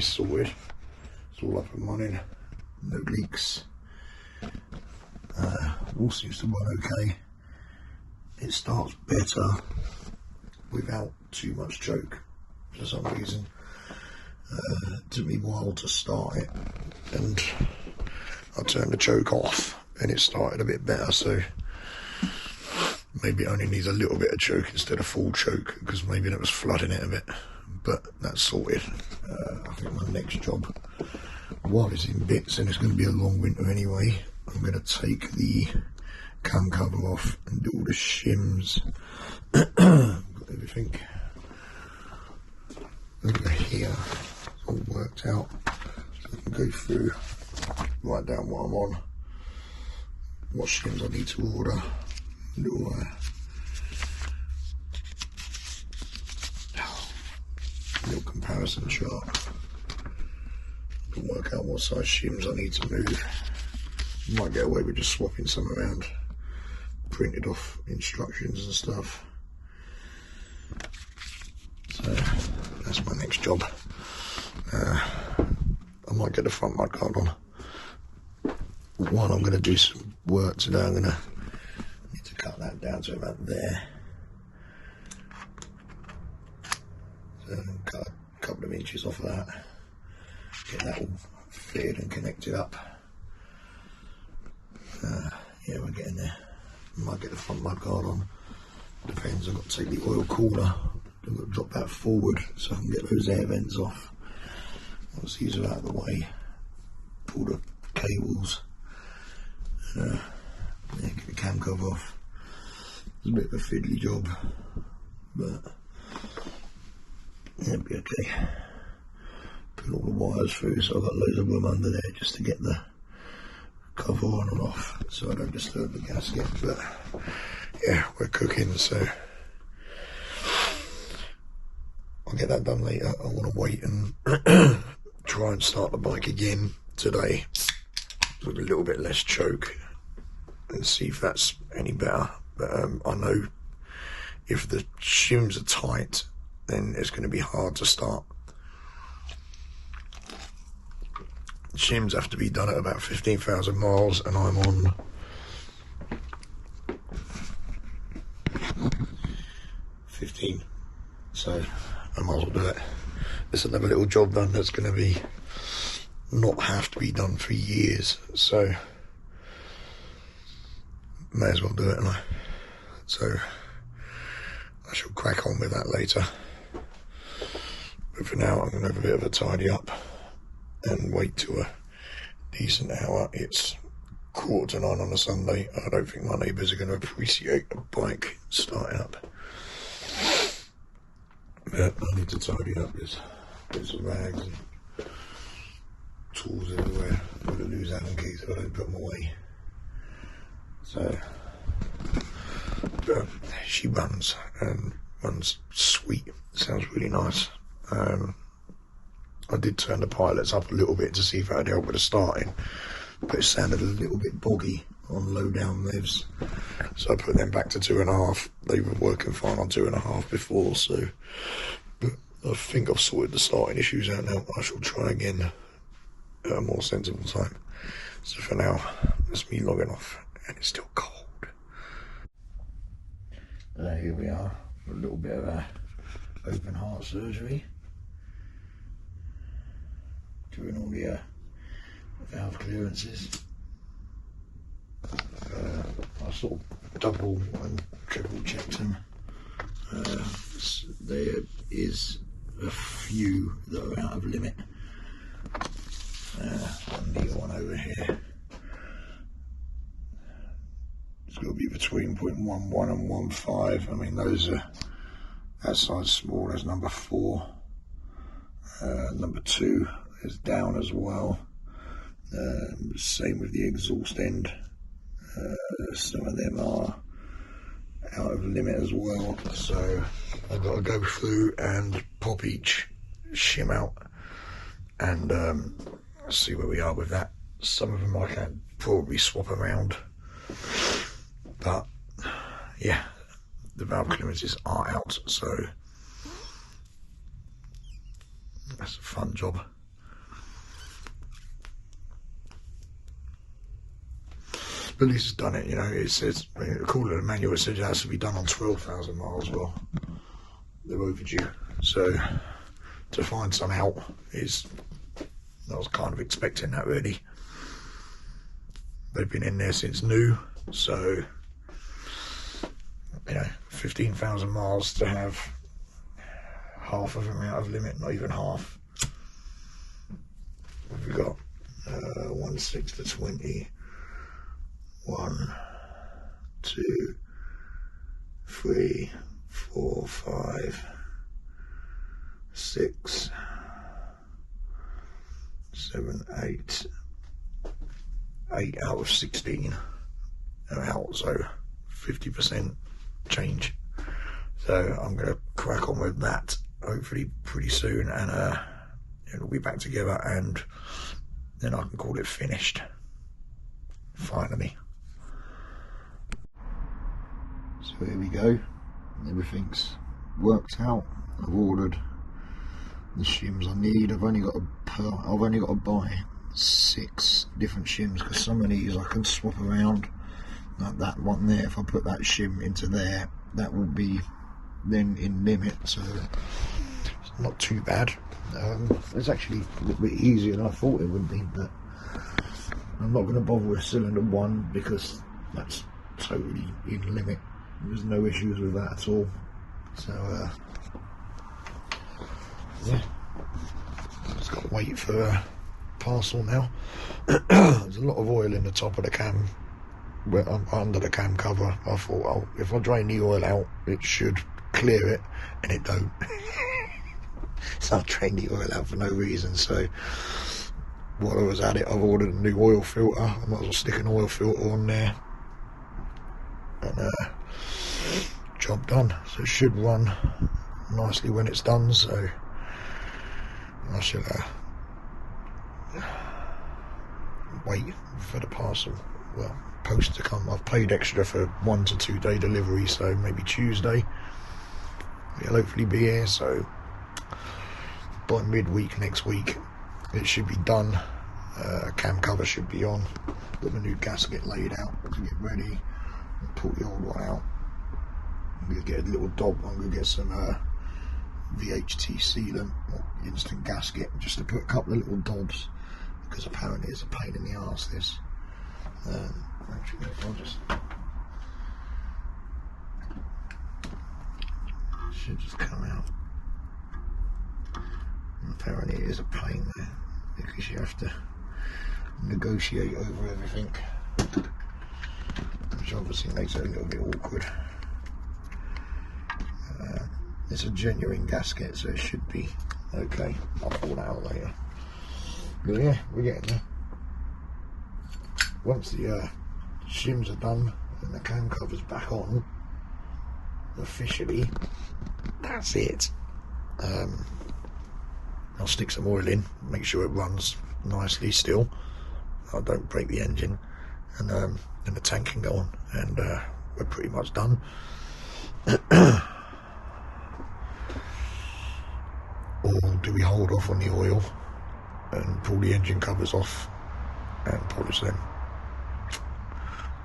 this sorted. It's all up and running, no leaks. All seems to run okay. It starts better without too much choke for some reason. It took me a while to start it, and I turned the choke off and it started a bit better, so maybe it only needs a little bit of choke instead of full choke, because maybe that was flooding it a bit, but that's sorted. I think my next job, while it's in bits and it's going to be a long winter anyway, I'm going to take the cam cover off and do all the shims. Got everything over here all worked out, so I can go through, write down what I'm on, what shims I need to order, little comparison chart, and work out what size shims I need to move. Might get away with just swapping some around, printed off instructions and stuff. So that's my next job. I might get the front mud guard on. One, I'm going to do some work today. I'm going to need to cut that down to about there. So cut a couple of inches off of that. Get that all fitted and connected up. Yeah, we're getting there. Might get the front mud guard on. Depends. I've got to take the oil cooler. I've got to drop that forward so I can get those air vents off. Once these are out of the way, pull the cables. Yeah, get the cam cover off. It's a bit of a fiddly job, but it'll be okay. Put all the wires through, so I've got loads of them under there just to get the cover on and off so I don't disturb the gasket. But yeah, we're cooking, so I'll get that done later. I want to wait and try and start the bike again today with a little bit less choke and see if that's any better. But I know if the shims are tight, then it's going to be hard to start. Shims have to be done at about 15,000 miles, and I'm on 15, so I might as well do it. It's another little job done that's going to be not have to be done for years, so may as well do it, and so I shall crack on with that later. But for now, I'm going to have a bit of a tidy up and wait till a decent hour. It's 8:45 on a Sunday. I don't think my neighbours are going to appreciate a bike starting up. But I need to tidy up. There's bits of rags and tools everywhere. I'm going to lose Allen keys if I don't put them away. So, but she runs and runs sweet. Sounds really nice. I did turn the pilots up a little bit to see if that would help with the starting, but it sounded a little bit boggy on low down revs, so I put them back to 2.5. They were working fine on 2.5 before, so but I think I've sorted the starting issues out now. I shall try again at a more sensible time. So for now, that's me logging off, and it's still cold. Here we are, a little bit of a open heart surgery. Doing all the valve clearances. I sort of double and triple checked them. There is a few that are out of limit. And the one over here, it's got to be between 0.11 and 1.5. I mean, those are that size small. There's number 4. Number 2 is down as well. Same with the exhaust end. Some of them are out of limit as well, so I've got to go through and pop each shim out and see where we are with that. Some of them I can probably swap around, but yeah, the valve clearances are out, so that's a fun job. But this has done it, you know. It says, according to the manual, it says it has to be done on 12,000 miles. Well, they're overdue. So to find some out I was kind of expecting that, really. They've been in there since new, so, you know, 15,000 miles to have half of them out of limit, not even half. What have we got? 1/6 to 20. 1, 2, 3, 4, 5, 6, 7, 8. 8 out of 16 are out, so 50% change. So I'm going to crack on with that hopefully pretty soon, and it'll be back together, and then I can call it finished finally. So here we go, everything's worked out. I've ordered the shims I need. I've only got to buy 6 different shims, because some of these I can swap around, like that one there. If I put that shim into there, that will be then in limit, so it's not too bad. It's actually a little bit easier than I thought it would be, but I'm not going to bother with cylinder 1 because that's totally in limit. There's no issues with that at all. So yeah, just got to wait for parcel now. There's a lot of oil in the top of the cam, under the cam cover. I thought, oh, if I drain the oil out, it should clear it, and it don't. So I've drained the oil out for no reason. So while I was at it, I've ordered a new oil filter. I might as well stick an oil filter on there, and job done. So it should run nicely when it's done. So I should wait for the parcel, well, post to come. I've paid extra for 1 to 2 day delivery, so maybe Tuesday it'll hopefully be here. So by midweek next week it should be done. Cam cover should be on, got the new gasket laid out to get ready, and pull the old one out. I'm going to get a little dob. I'm going to get some VHT sealant or instant gasket, just to put a couple of little dobs, because apparently it's a pain in the arse, this. Actually, I'll just should just come out. And apparently it is a pain there, because you have to negotiate over everything, which obviously makes it a little bit awkward. It's a genuine gasket, so it should be okay. I'll pull that out later. But yeah, we're getting there. Once the shims are done and the cam cover's back on officially, that's it. I'll stick some oil in, make sure it runs nicely still, I don't break the engine, and then the tank can go on, and we're pretty much done. Or do we hold off on the oil and pull the engine covers off and polish them?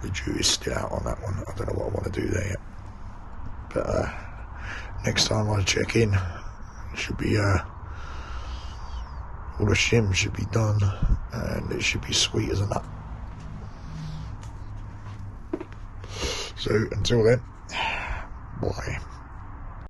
The jury's still out on that one. I don't know what I want to do there yet, but next time I check in, it should be all the shims should be done, and it should be sweet as a nut. So until then,